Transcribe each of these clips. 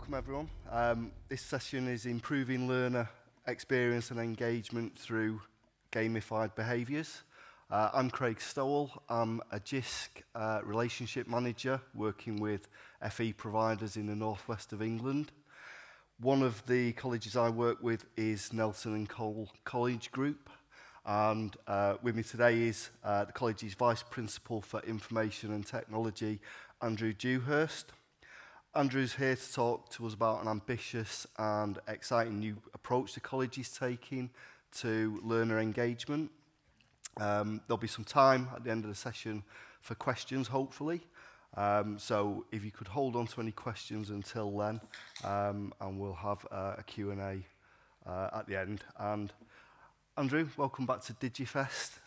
welcome everyone. This session is improving learner experience and engagement through gamified behaviours. I'm Craig Stowell. I'm a Jisc relationship manager working with FE providers in the northwest of England. One of the colleges I work with is Nelson and Cole College Group, and with me today is the college's Vice Principal for Information and Technology, Andrew Dewhurst. Andrew's here to talk to us about an ambitious and exciting new approach the college is taking to learner engagement. There'll be some time at the end of the session for questions, hopefully. So if you could hold on to any questions until then, and we'll have a Q&A at the end. And Andrew, welcome back to DigiFest.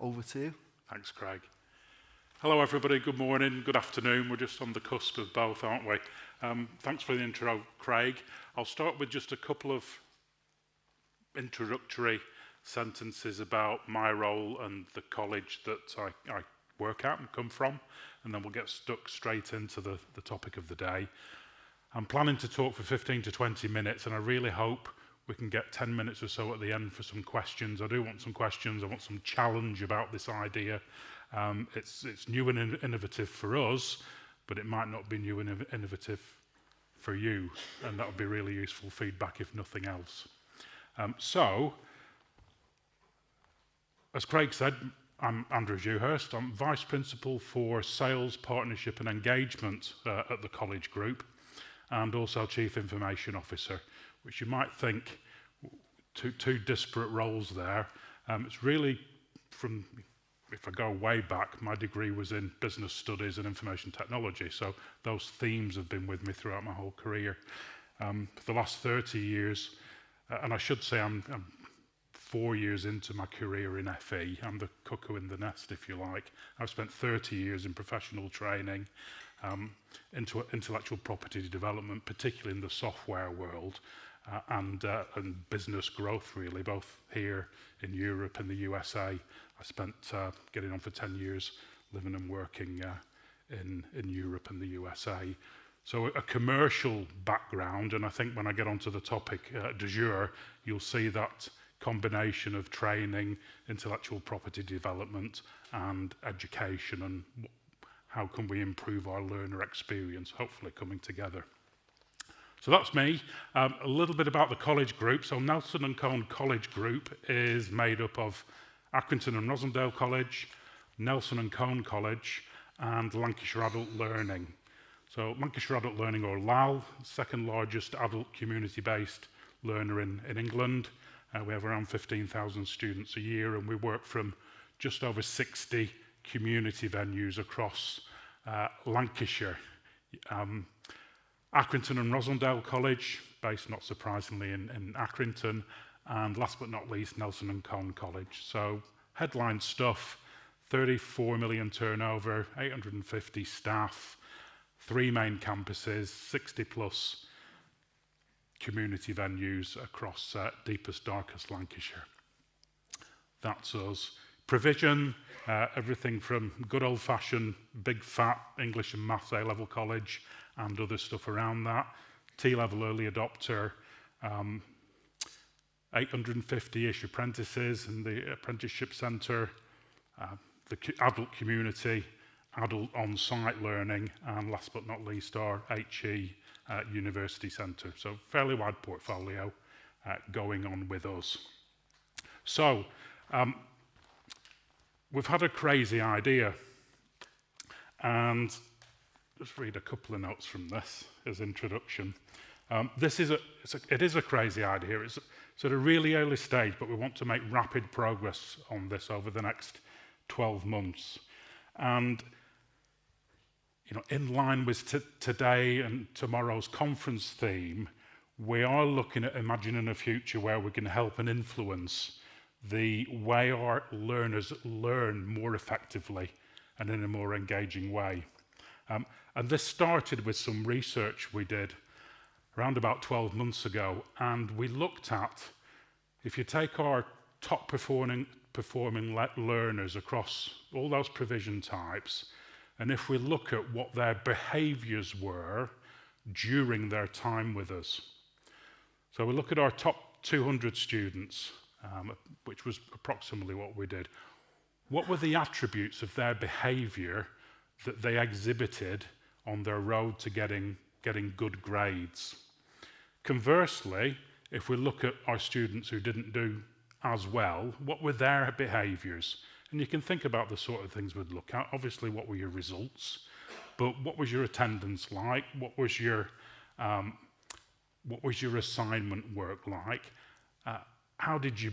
Over to you. Thanks, Craig. Hello, everybody. Good morning, good afternoon. We're just on the cusp of both, aren't we? Thanks for the intro, Craig. I'll start with just a couple of introductory sentences about my role and the college that I work at and come from, and then we'll get stuck straight into the topic of the day. I'm planning to talk for 15 to 20 minutes, and I really hope we can get 10 minutes or so at the end for some questions. I do want some questions. I want some challenge about this idea. It's new and innovative for us, but it might not be new and innovative for you, and that would be really useful feedback if nothing else. So, as Craig said, I'm Andrew Dewhurst. I'm Vice Principal for Sales, Partnership and Engagement at the College Group, and also Chief Information Officer, which you might think two disparate roles there. It's really from, if I go way back, my degree was in business studies and information technology, so those themes have been with me throughout my whole career. For the last 30 years, and I should say I'm 4 years into my career in FE. I'm the cuckoo in the nest, if you like. I've spent 30 years in professional training, into intellectual property development, particularly in the software world, and business growth, really, both here in Europe and the USA. I spent getting on for 10 years living and working in Europe and the USA. So a commercial background, and I think when I get onto the topic du jour, you'll see that combination of training, intellectual property development and education, and how can we improve our learner experience, hopefully coming together. So that's me. A little bit about the college group. So Nelson and Cone College Group is made up of Accrington and Rossendale College, Nelson and Cone College, and Lancashire Adult Learning. So Lancashire Adult Learning, or LAL, second largest adult community-based learner in England. We have around 15,000 students a year, and we work from just over 60 community venues across Lancashire. Accrington and Rossendale College, based not surprisingly in Accrington, and last but not least, Nelson and Cone College. So headline stuff, 34 million turnover, 850 staff, 3 main campuses, 60 plus community venues across deepest, darkest Lancashire. That's us. Provision, everything from good old-fashioned, big fat English and Maths A-level college and other stuff around that. T-level early adopter, 850-ish apprentices in the apprenticeship centre, the adult community, adult on-site learning, and last but not least our HE University Centre. So fairly wide portfolio going on with us. So we've had a crazy idea, and just read a couple of notes from this as introduction. It is a crazy idea. It's at a really early stage, but we want to make rapid progress on this over the next 12 months. And in line with today and tomorrow's conference theme, we are looking at imagining a future where we can help and influence the way our learners learn more effectively and in a more engaging way. And this started with some research we did around about 12 months ago, and we looked at, if you take our top performing learners across all those provision types, and if we look at what their behaviours were during their time with us. So we look at our top 200 students, which was approximately what we did. What were the attributes of their behaviour that they exhibited on their road to getting good grades? Conversely, if we look at our students who didn't do as well, what were their behaviours? And you can think about the sort of things we'd look at. Obviously, what were your results? But what was your attendance like? What was your assignment work like? How did you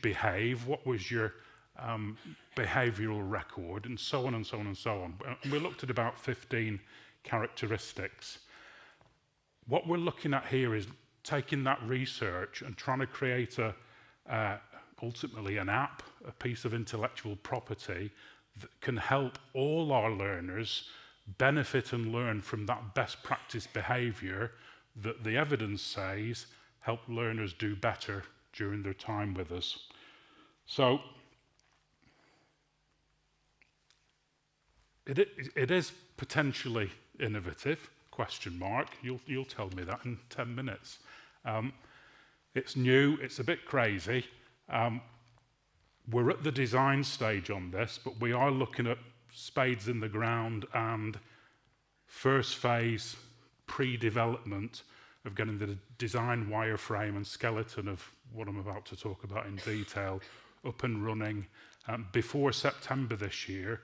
behave? What was your behavioural record? And so on and so on and so on. And we looked at about 15 characteristics. What we're looking at here is taking that research and trying to create ultimately an app, a piece of intellectual property that can help all our learners benefit and learn from that best practice behaviour that the evidence says help learners do better during their time with us. So it is potentially innovative, question mark. You'll tell me that in 10 minutes. It's new, it's a bit crazy. We're at the design stage on this, but we are looking at spades in the ground and first phase pre-development of getting the design wireframe and skeleton of what I'm about to talk about in detail up and running before September this year,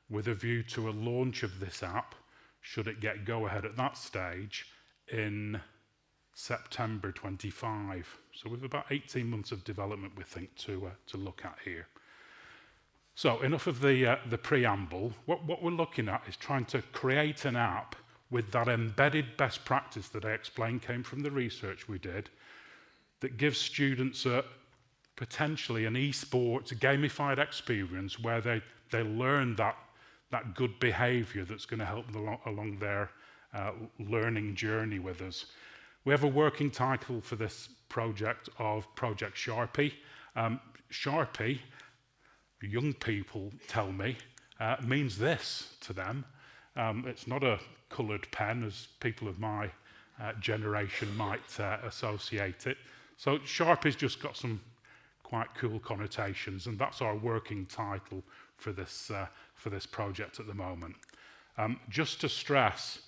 with a view to a launch of this app, should it get go-ahead at that stage, in September 25. So we've about 18 months of development, we think, to look at here. So enough of the preamble. What we're looking at is trying to create an app with that embedded best practice that I explained came from the research we did, that gives students potentially an esports, a gamified experience where they learn that good behaviour that's going to help them along their learning journey with us. We have a working title for this project of Project Sharpie. Sharpie, young people tell me, means this to them. It's not a coloured pen, as people of my generation might associate it. So Sharpie's just got some quite cool connotations, and that's our working title for this project at the moment. Just to stress,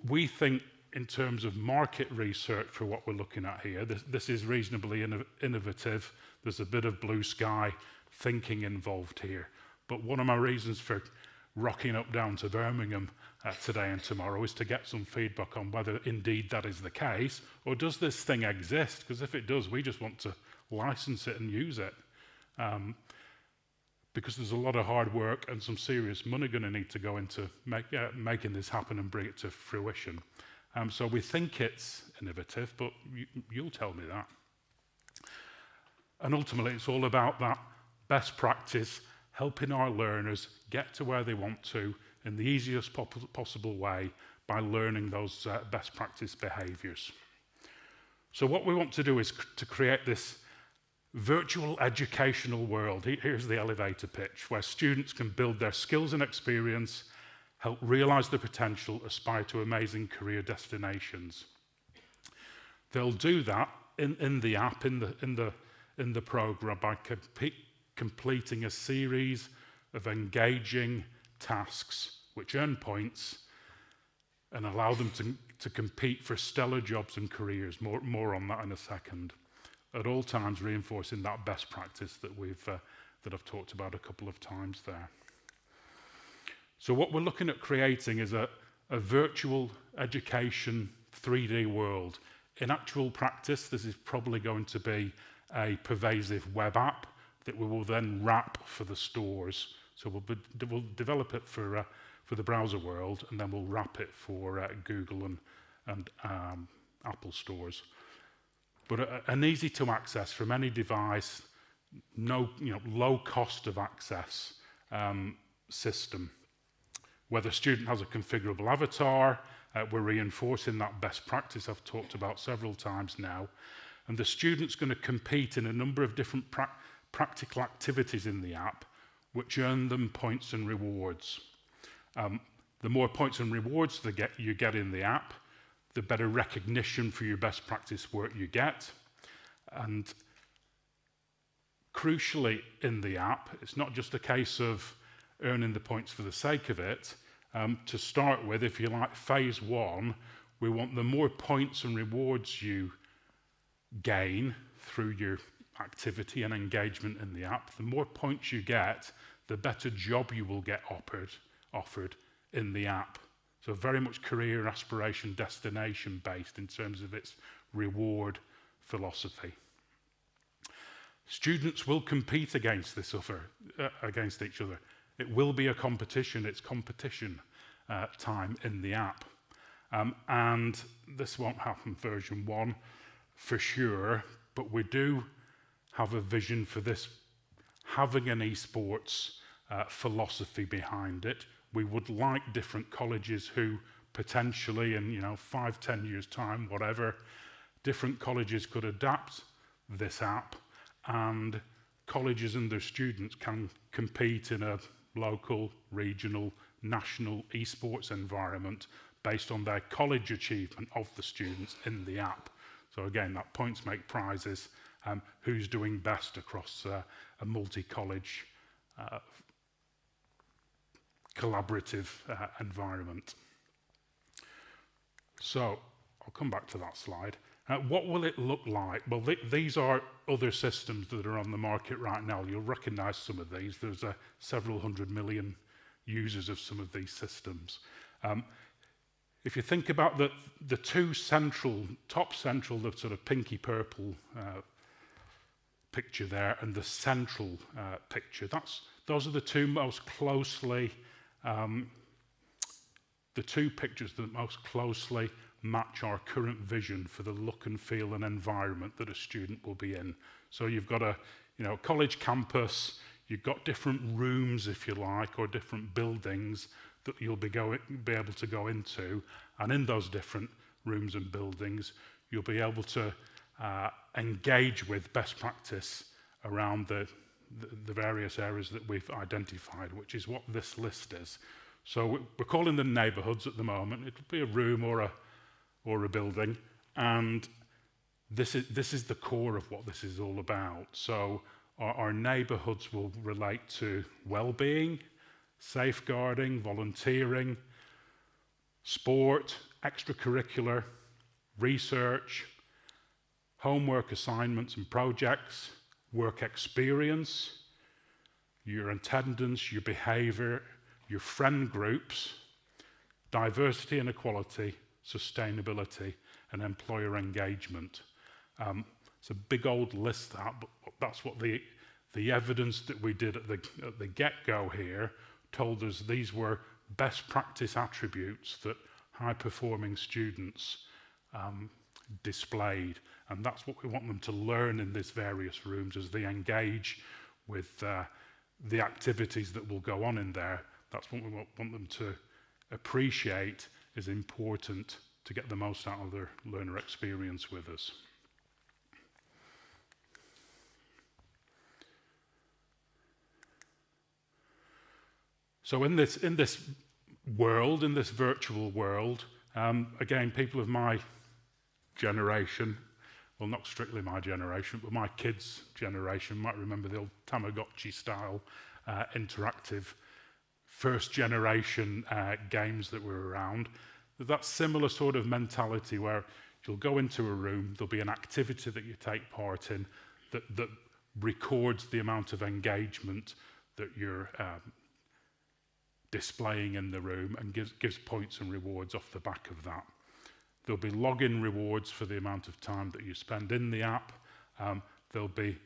we think in terms of market research for what we're looking at here, this is reasonably innovative. There's a bit of blue sky thinking involved here. But one of my reasons for rocking up down to Birmingham today and tomorrow is to get some feedback on whether indeed that is the case, or does this thing exist? Because if it does, we just want to license it and use it. Because there's a lot of hard work and some serious money going to need to go into making this happen and bring it to fruition. So we think it's innovative, but you'll tell me that. And ultimately, it's all about that best practice, helping our learners get to where they want to in the easiest possible way by learning those best practice behaviours. So what we want to do is to create this virtual educational world. Here's the elevator pitch, where students can build their skills and experience, help realise their potential, aspire to amazing career destinations. They'll do that in the app, in the programme, by completing a series of engaging tasks which earn points and allow them to compete for stellar jobs and careers. More on that in a second. At all times reinforcing that best practice that I've talked about a couple of times there. So what we're looking at creating is a virtual education 3D world. In actual practice, this is probably going to be a pervasive web app that we will then wrap for the stores. So we'll develop it for the browser world, and then we'll wrap it for Google and Apple stores. But an easy to access from any device, low cost of access system. Where the student has a configurable avatar, we're reinforcing that best practice I've talked about several times now. And the student's going to compete in a number of different practical activities in the app, which earn them points and rewards. The more points and rewards you get in the app, the better recognition for your best practice work you get. And crucially in the app, it's not just a case of earning the points for the sake of it. To start with, if you like, phase one, we want the more points and rewards you gain through your activity and engagement in the app, the more points you get, the better job you will get offered in the app. So very much career aspiration destination based in terms of its reward philosophy. Students will compete against each other. It will be a competition. It's competition time in the app. And this won't happen version 1 for sure, but we do have a vision for this having an esports philosophy behind it. We would like different colleges who potentially in 5-10 years time, whatever, different colleges could adapt this app, and colleges and their students can compete in a local, regional, national esports environment based on their college achievement of the students in the app. So again, that points make prizes, who's doing best across a multi-college collaborative environment. So I'll come back to that slide. What will it look like? Well, these are other systems that are on the market right now. You'll recognize some of these. There's several 100 million users of some of these systems. If you think about the two top central, the sort of pinky purple picture there, and the central picture, those are the two most closely, the two pictures that most closely match our current vision for the look and feel and environment that a student will be in. So you've got a college campus, you've got different rooms, if you like, or different buildings that you'll be able to go into, and in those different rooms and buildings, you'll be able to engage with best practice around the various areas that we've identified, which is what this list is. So we're calling them neighbourhoods at the moment. It'll be a room or a building, and this is the core of what this is all about. So our neighbourhoods will relate to well-being, safeguarding, volunteering, sport, extracurricular, research, homework assignments and projects, work experience, your attendance, your behaviour, your friend groups, diversity and equality, sustainability, and employer engagement. It's a big old list, but that's what the evidence that we did at the get-go here told us these were best practice attributes that high-performing students displayed, and that's what we want them to learn in these various rooms as they engage with the activities that will go on in there. That's what we want them to appreciate is important to get the most out of their learner experience with us. So in this world, in this virtual world, again, people of my generation, well, not strictly my generation, but my kids' generation might remember the old Tamagotchi style interactive first generation games that were around. That similar sort of mentality where you'll go into a room, there'll be an activity that you take part in that records the amount of engagement that you're displaying in the room and gives points and rewards off the back of that. There'll be login rewards for the amount of time that you spend in the app. There'll be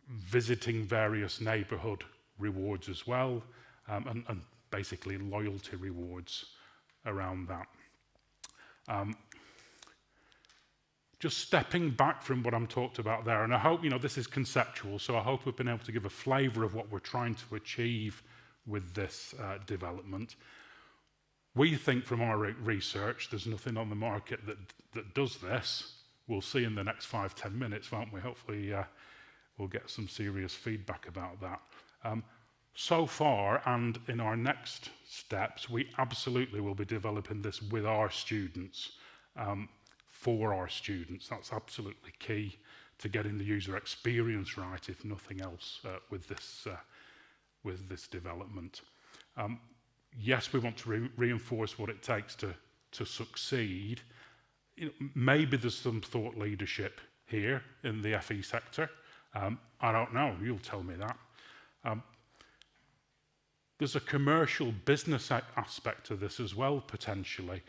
visiting various neighbourhood rewards as well, and basically loyalty rewards around that. Just stepping back from what I'm talked about there, and I hope, this is conceptual, so I hope we've been able to give a flavour of what we're trying to achieve with this development. We think from our research there's nothing on the market that does this. We'll see in the next 5-10 minutes, won't we? Hopefully we'll get some serious feedback about that. So far, and in our next steps, we absolutely will be developing this with our students, for our students. That's absolutely key to getting the user experience right, if nothing else, with this development. Yes, we want to reinforce what it takes to succeed. You know, maybe there's some thought leadership here in the FE sector. I don't know, you'll tell me that. There's a commercial business aspect to this as well, potentially.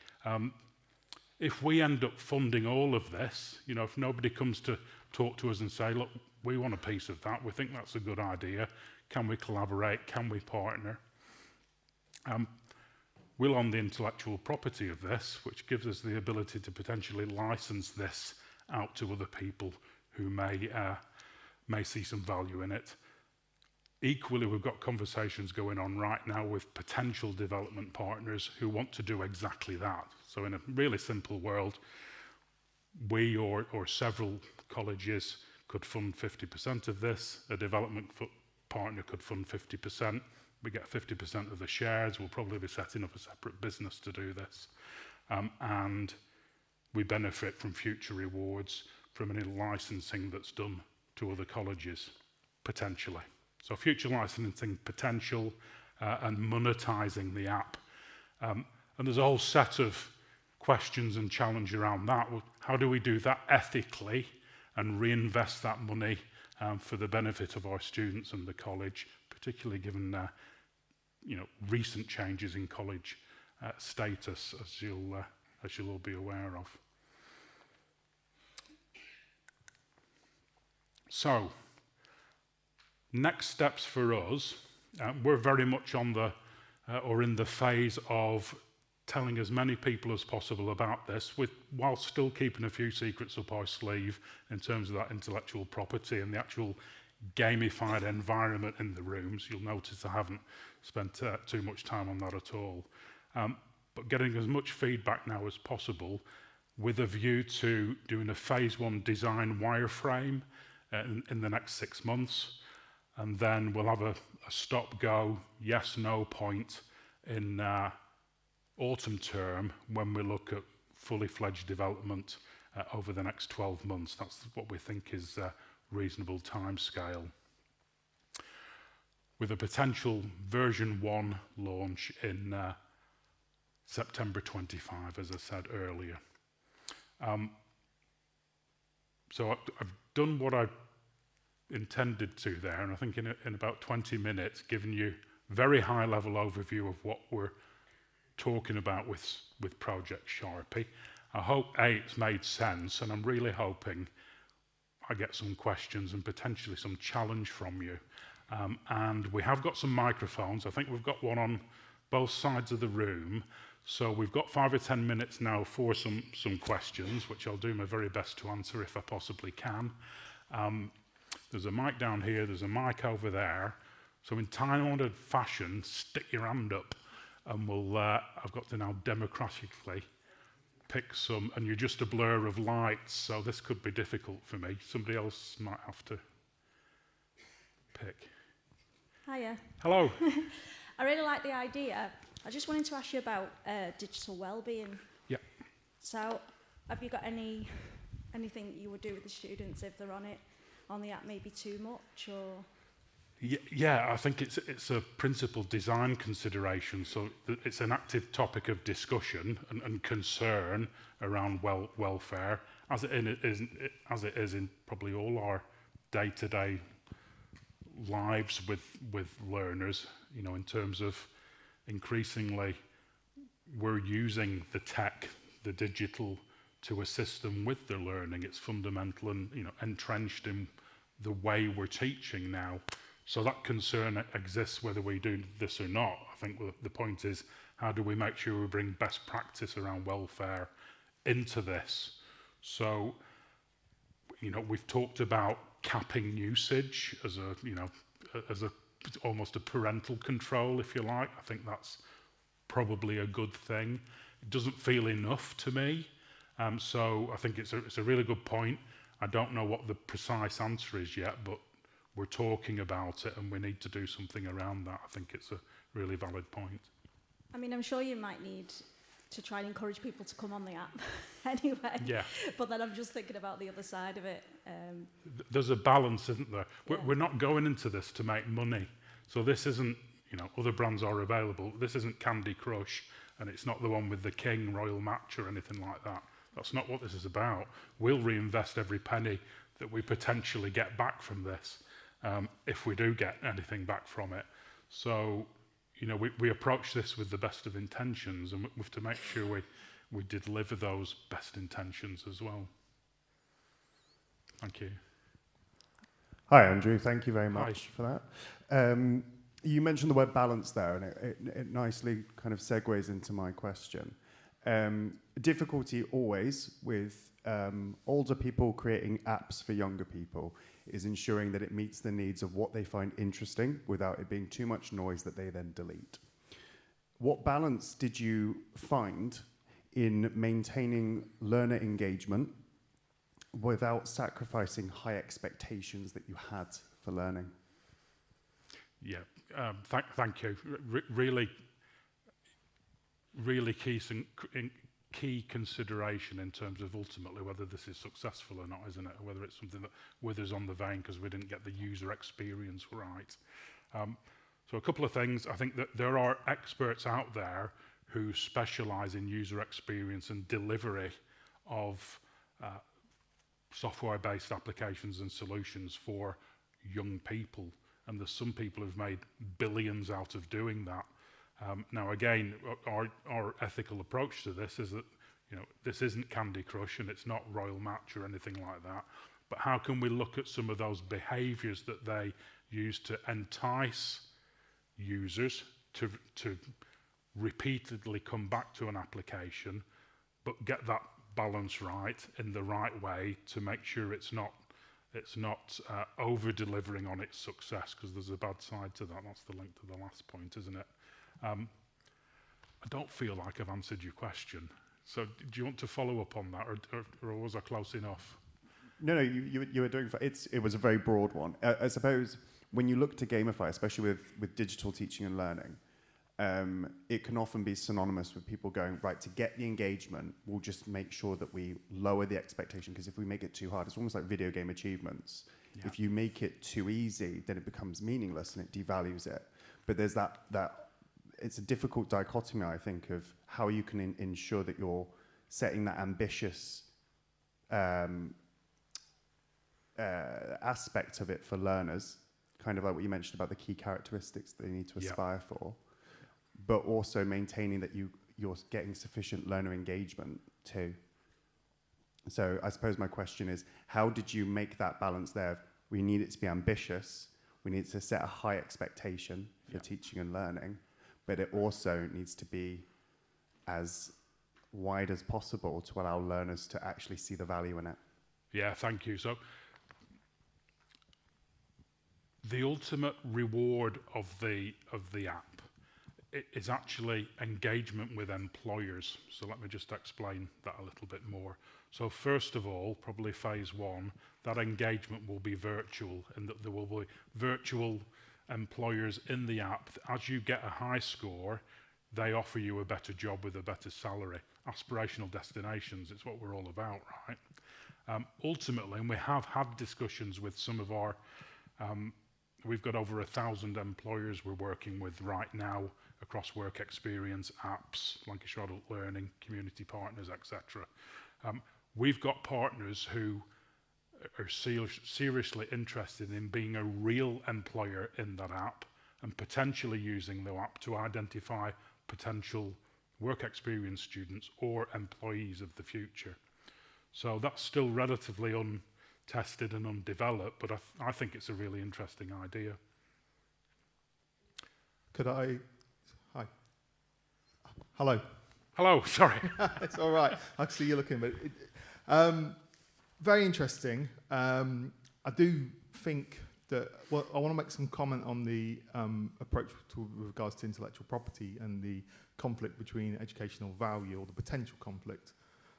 If we end up funding all of this, you know, if nobody comes to talk to us and say, look, we want a piece of that, we think that's a good idea, can we collaborate, can we partner? We'll own the intellectual property of this, which gives us the ability to potentially license this out to other people who may see some value in it. Equally, we've got conversations going on right now with potential development partners who want to do exactly that. So in a really simple world, we or several colleges could fund 50% of this, a development partner could fund 50%, we get 50% of the shares, we'll probably be setting up a separate business to do this. And we benefit from future rewards from any licensing that's done to other colleges, potentially. So future licensing potential and monetising the app. And there's a whole set of questions and challenge around that. How do we do that ethically and reinvest that money for the benefit of our students and the college, particularly given you know, recent changes in college status, as you'll all be aware of. So, next steps for us, we're very much on the, or in the phase of telling as many people as possible about this, while still keeping a few secrets up our sleeve in terms of that intellectual property and the actual gamified environment in the rooms. You'll notice I haven't spent too much time on that at all. But getting as much feedback now as possible with a view to doing a phase 1 design wireframe in the next 6 months. And then we'll have a stop-go, yes-no point in autumn term when we look at fully fledged development over the next 12 months. That's what we think is a reasonable timescale. With a potential version 1 launch in September 25, as I said earlier. So I've done what I intended to there, and I think in about 20 minutes given you a very high level overview of what we're talking about with Project Sharpie. I hope it's made sense, and I'm really hoping I get some questions and potentially some challenge from you. And we have got some microphones. I think we've got one on both sides of the room. So we've got 5 or 10 minutes now for some questions, which I'll do my very best to answer if I possibly can. There's a mic down here, there's a mic over there. So in time-honored fashion, stick your hand up and we'll, I've got to now democratically pick some, and you're just a blur of lights, so this could be difficult for me. Somebody else might have to pick. Hiya. Hello. I really like the idea. I just wanted to ask you about digital well-being. Yeah. So, have you got anything that you would do with the students if they're on the app maybe too much, or? Yeah, I think it's a principal design consideration. So it's an active topic of discussion and concern around welfare, as it is in probably all our day-to-day lives with learners. You know, in terms of increasingly we're using the tech, the digital, to assist them with their learning. It's fundamental and, you know, entrenched in the way we're teaching now. So that concern exists whether we do this or not. I think the point is, how do we make sure we bring best practice around welfare into this? So, you know, we've talked about capping usage as a, you know, as a almost a parental control, if you like. I think that's probably a good thing. It doesn't feel enough to me. So I think it's a really good point. I don't know what the precise answer is yet, but we're talking about it and we need to do something around that. I think it's a really valid point. I mean, I'm sure you might need to try and encourage people to come on the app anyway. Yeah. But then I'm just thinking about the other side of it. There's a balance, isn't there? Yeah. We're not going into this to make money. So this isn't, you know, other brands are available. This isn't Candy Crush, and it's not the one with the King Royal Match or anything like that. That's not what this is about. We'll reinvest every penny that we potentially get back from this, if we do get anything back from it. So, you know, we approach this with the best of intentions, and we have to make sure we deliver those best intentions as well. Thank you. Hi, Andrew. Thank you very Hi. much for that. You mentioned the word balance there, and it nicely kind of segues into my question. Difficulty always with older people creating apps for younger people is ensuring that it meets the needs of what they find interesting without it being too much noise that they then delete. What balance did you find in maintaining learner engagement without sacrificing high expectations that you had for learning? Yeah, thank you. Really key consideration in terms of ultimately whether this is successful or not, isn't it? Or whether it's something that withers on the vein because we didn't get the user experience right. So a couple of things. I think that there are experts out there who specialise in user experience and delivery of software-based applications and solutions for young people. And there's some people who've made billions out of doing that. Now, again, our ethical approach to this is that, you know, this isn't Candy Crush and it's not Royal Match or anything like that. But how can we look at some of those behaviours that they use to entice users to repeatedly come back to an application, but get that balance right in the right way to make sure it's not over-delivering on its success, because there's a bad side to that. That's the link to the last point, isn't it? I don't feel like I've answered your question. So do you want to follow up on that, or was I close enough? No, you were doing fine. It was a very broad one. I suppose when you look to gamify, especially with digital teaching and learning, it can often be synonymous with people going, right, to get the engagement, we'll just make sure that we lower the expectation, because if we make it too hard, it's almost like video game achievements. Yeah. If you make it too easy, then it becomes meaningless and it devalues it. But there's that it's a difficult dichotomy, I think, of how you can ensure that you're setting that ambitious aspect of it for learners, kind of like what you mentioned about the key characteristics that they need to aspire for, but also maintaining that you're getting sufficient learner engagement too. So I suppose my question is, how did you make that balance there? We need it to be ambitious, we need to set a high expectation for teaching and learning, but it also needs to be as wide as possible to allow learners to actually see the value in it. Yeah, thank you. So the ultimate reward of the app is actually engagement with employers. So let me just explain that a little bit more. So first of all, probably phase one, that engagement will be virtual, and that there will be virtual employers in the app. As you get a high score, they offer you a better job with a better salary. Aspirational destinations, it's what we're all about, right? Ultimately, and we have had discussions with some of our, we've got over 1,000 employers we're working with right now across work experience, apps, Lancashire Adult Learning, community partners, etc. We've got partners who are seriously interested in being a real employer in that app and potentially using the app to identify potential work experience students or employees of the future. So that's still relatively untested and undeveloped, but I think it's a really interesting idea. Could I? Hi. Hello. Hello, sorry. It's all right. I can see you looking, but very interesting. I do think that, well, I want to make some comment on the approach with regards to intellectual property and the conflict between educational value, or the potential conflict.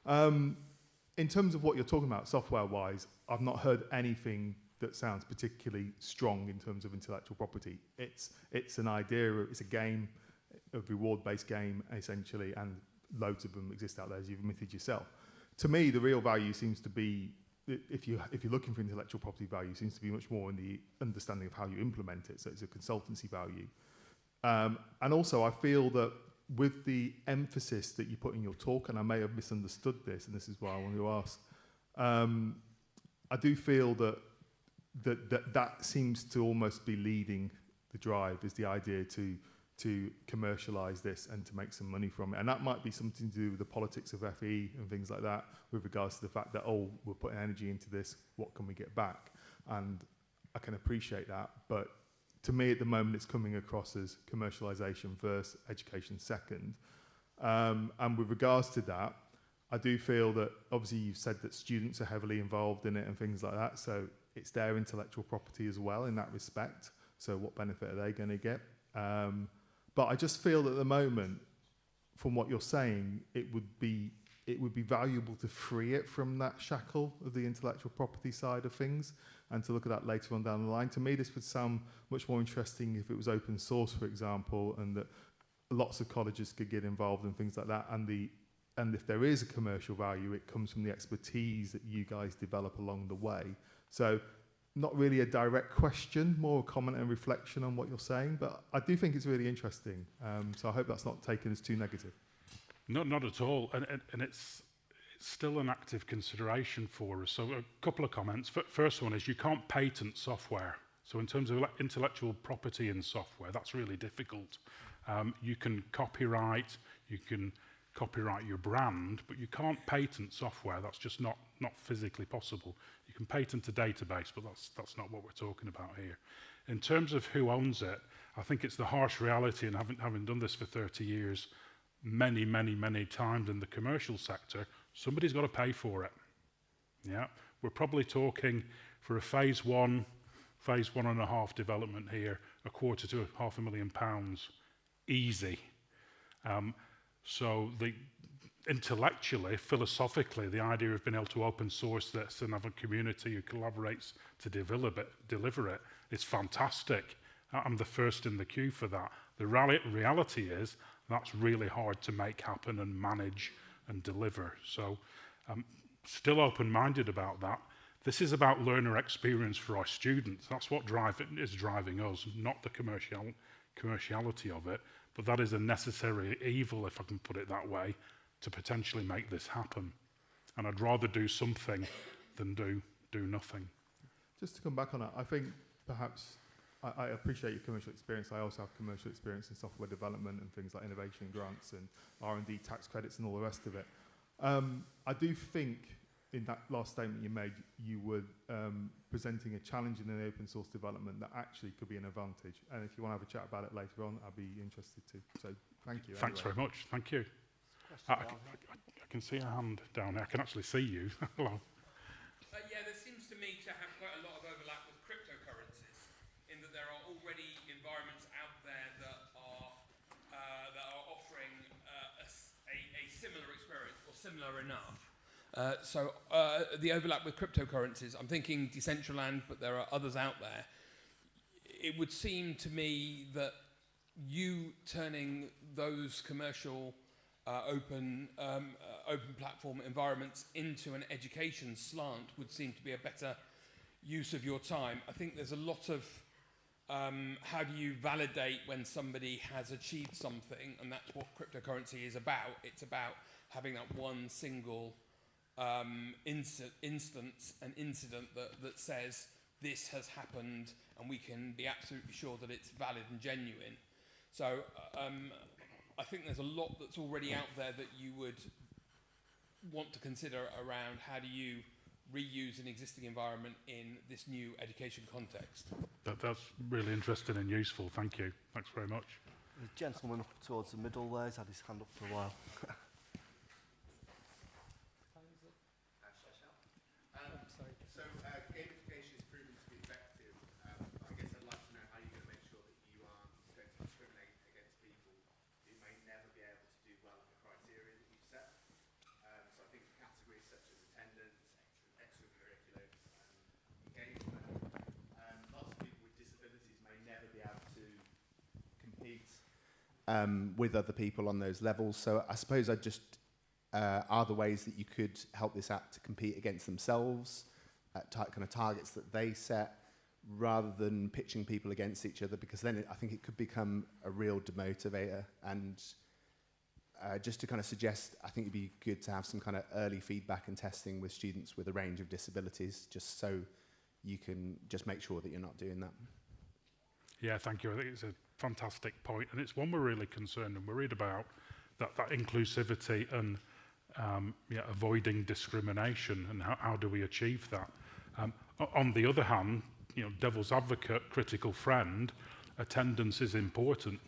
In terms of what you're talking about software-wise, I've not heard anything that sounds particularly strong in terms of intellectual property. It's an idea, it's a game, a reward-based game essentially, and loads of them exist out there, as you've admitted yourself. To me, the real value seems to be, if you're looking for intellectual property value, seems to be much more in the understanding of how you implement it. So it's a consultancy value. And also, I feel that with the emphasis that you put in your talk, and I may have misunderstood this, and this is why I want to ask, I do feel that seems to almost be leading the drive, is the idea to commercialise this and to make some money from it. And that might be something to do with the politics of FE and things like that, with regards to the fact that, oh, we're putting energy into this, what can we get back? And I can appreciate that, but to me at the moment it's coming across as commercialisation first, education second. And with regards to that, I do feel that, obviously you've said that students are heavily involved in it and things like that, so it's their intellectual property as well in that respect. So what benefit are they going to get? But I just feel that at the moment, from what you're saying, it would be valuable to free it from that shackle of the intellectual property side of things, and to look at that later on down the line. To me, this would sound much more interesting if it was open source, for example, and that lots of colleges could get involved and things like that. And if there is a commercial value, it comes from the expertise that you guys develop along the way. So not really a direct question, more a comment and reflection on what you're saying, but I do think it's really interesting. So I hope that's not taken as too negative. Not at all, and it's still an active consideration for us. So a couple of comments. First one is you can't patent software. So in terms of intellectual property in software, that's really difficult. You can copyright your brand, but you can't patent software. That's just not physically possible. You can patent a database, but that's not what we're talking about here. In terms of who owns it, I think it's the harsh reality, and having done this for 30 years, many times in the commercial sector, somebody's got to pay for it. Yeah, we're probably talking for a phase 1.5 development here, £250,000 to £500,000, easy. So intellectually, philosophically, the idea of being able to open source this and have a community who collaborates to deliver it is fantastic. I'm the first in the queue for that. The reality is that's really hard to make happen and manage and deliver. So I'm still open-minded about that. This is about learner experience for our students. That's what is driving us, not the commerciality of it. But that is a necessary evil, if I can put it that way, to potentially make this happen. And I'd rather do something than do nothing. Just to come back on that, I think perhaps I appreciate your commercial experience. I also have commercial experience in software development and things like innovation grants and R&D tax credits and all the rest of it. I do think in that last statement you made, you were presenting a challenge in an open source development that actually could be an advantage. And if you want to have a chat about it later on, I'd be interested to. So thank you. Thanks very much. Thank you. I can see a hand down there. I can actually see you. Hello. Yeah, there seems to me to have quite a lot of overlap with cryptocurrencies, in that there are already environments out there that are offering a similar experience, or similar enough. So the overlap with cryptocurrencies, I'm thinking Decentraland, but there are others out there. It would seem to me that you turning those commercial open platform environments into an education slant would seem to be a better use of your time. I think there's a lot of how do you validate when somebody has achieved something, and that's what cryptocurrency is about. It's about having that one single incident that says this has happened, and we can be absolutely sure that it's valid and genuine. So I think there's a lot that's already out there that you would want to consider around how do you reuse an existing environment in this new education context. That's really interesting and useful. Thank you. Thanks very much. The gentleman up towards the middle there has had his hand up for a while. So gamification is proven to be effective. I guess I'd like to know how you're going to make sure that you aren't going to discriminate against people who may never be able to do well in the criteria that you've set. So I think categories such as attendance, extracurricular engagement, with other people on those levels. So I suppose are the ways that you could help this app to compete against themselves at kind of targets that they set, rather than pitching people against each other, because then I think it could become a real demotivator. And just to kind of suggest, I think it'd be good to have some kind of early feedback and testing with students with a range of disabilities, just so you can just make sure that you're not doing that. Yeah, thank you. I think it's a fantastic point, and it's one we're really concerned and worried about, that inclusivity and avoiding discrimination, and how do we achieve that? On the other hand, devil's advocate, critical friend, attendance is important,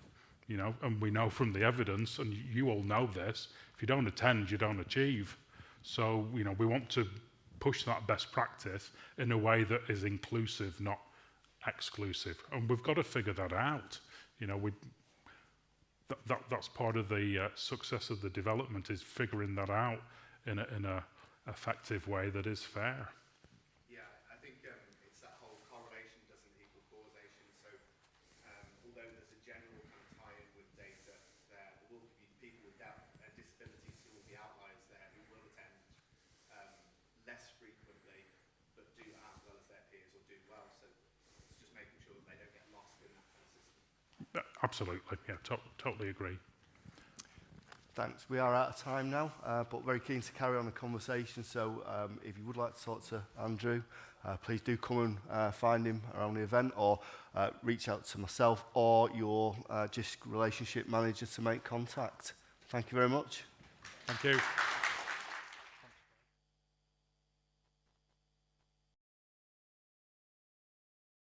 and we know from the evidence, and you all know this, if you don't attend, you don't achieve. So, we want to push that best practice in a way that is inclusive, not exclusive. And we've got to figure that out. That's part of the success of the development, is figuring that out in a effective way that is fair. Yeah, I think it's that whole correlation doesn't equal causation. So although there's a general kind of tie-in with data, there will be people with disabilities who will be outliers there, who will attend less frequently, but do as well as their peers, or do well. So it's just making sure that they don't get lost in that kind of system. Absolutely, yeah, totally agree. Thanks. We are out of time now, but very keen to carry on the conversation. So if you would like to talk to Andrew, please do come and find him around the event, or reach out to myself or your Jisc relationship manager to make contact. Thank you very much. Thank you.